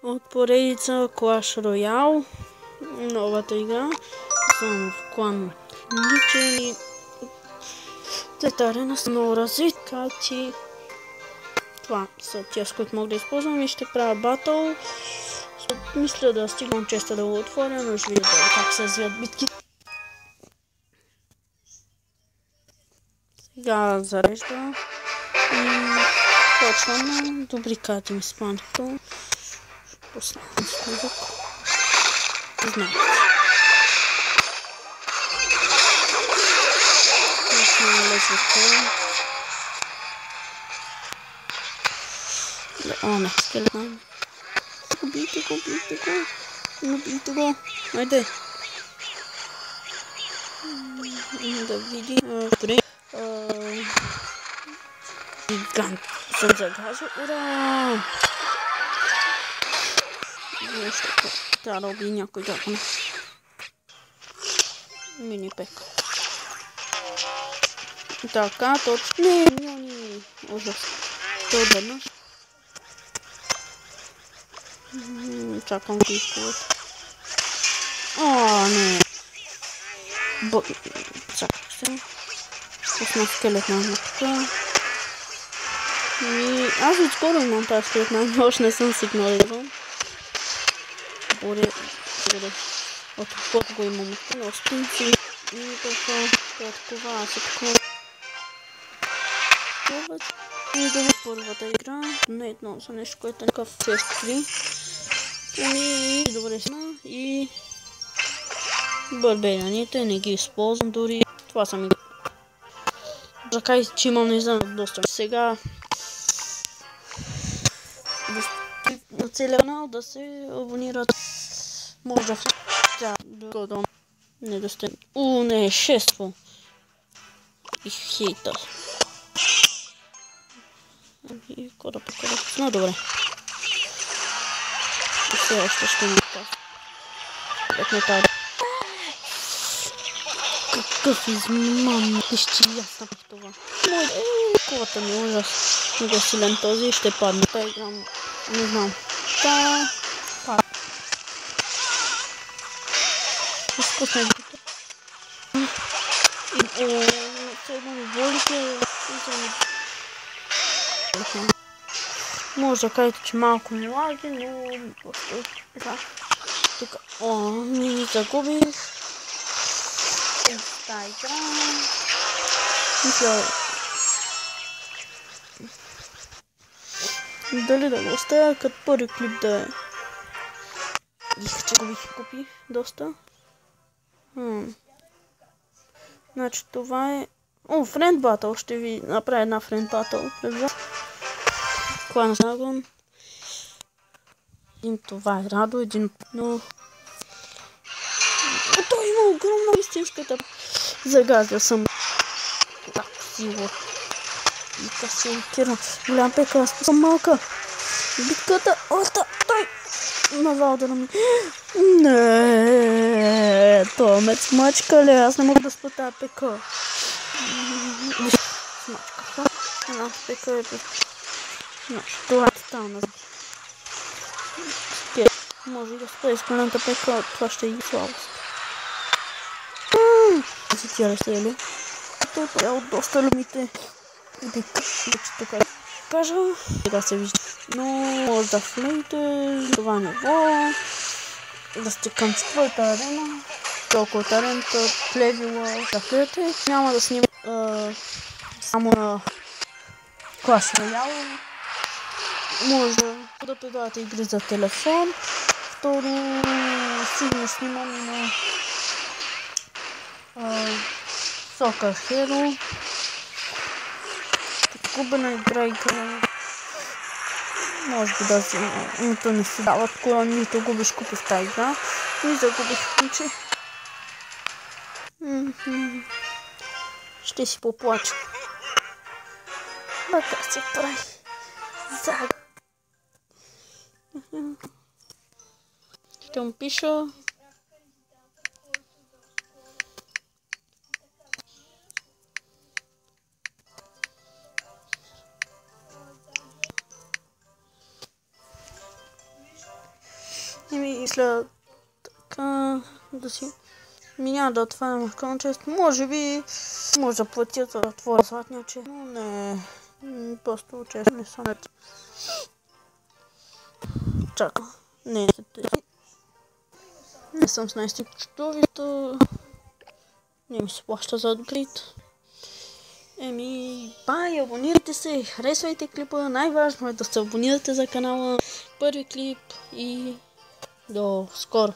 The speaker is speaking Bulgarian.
от поредица Clash Royale, новата игра. Съм в клан личен и тета арена са много развити. Това са тия, с които мога да използвам и ще правя батъл. Мисля да стигнам честа да го отворя, но ще видя как се развият битки. Сега зарежда и почвам. Добри карти ми спанаха. Пусна звук. Знам. Почвам лезвото. О, не, скелетна. Убийте го, убийте го. Убийте го. Айде. Да видим. Добре. Гигант. Съм загазил. Ура! Защото трябва да уби някой дракон. Мини пек. Така, точно. Не, милиони. Ужас. То отведнъж. Чакам да изплуват. О, не. Чаках се. Пусна скелетна нотка. Аз отскоро имам тази скелетна, но още не съм сигнализиран. Боре. От колко го имам. Но спинци. И така. Това се такова. И да първата игра. Не едно за нещо, което е някакъв фест-3. И добре сна. И бърбеляните не ги използвам дори. Това са ми. Закай, че имам не знам доста. Сега на целия канал да се абонират. Може да годом не да сте. Не, 6. И хейтър. И кода по кода. Но добре. И все още ще ми кажа. Как не тази. Какъв измам. Тищи, аз направих това. Колата ми е ужас. Много силен този и ще падне. Та играм. Не знам. Та. Пак. Изпусна играта. Седно ми волите. Може да кажете, че малко ми лаги, но просто тук. Ми загубих. Та игра. Мисля дали да го оставя като първи клип да е. Че го бих купи доста. Значи това е. Friend Battle. Ще ви направя една Friend Battle пред вас. Клан Загон. Един това е Радо, един. Но той има огромна истинската. Загазил съм. Так, сило. Битка се ориентирам. Голям пека, аз съм малка. Битката. Той. Навал да ми. Не, това ме смачка ли? Аз не мога да спа тази пека. Смачкаха. Една пека е. Значи, това е стана. Може да спа изпълната пека, това ще е слабост. Си тя ли сте ли? Това е от доста любимите. Тук кажа. Сега се вижда. Но може да влезете това ниво. Да сте към четвърта арена. Толкова от арената, левела да влезете. Няма да снимам само на Clash Royale. Може да предавате игри за телефон. Второ, сигурно снимам на Soccer Hero. Губена игра. Може би да си нито не си дават кола, нито губиш купи в тази игра. И загубих ключи. Ще си поплача. Така се прави. Ще му пиша. И мисля така да си... Няма да отварям аккаунт, може би може да платя за да отворя златния чест, но не, просто честно не съм. Чакай, не съм с най-стикчетовито, не ми се плаща за апгрейд. Бай, абонирайте се, харесвайте клипа, най-важно е да се абонирате за канала. Първи клип и до скоро.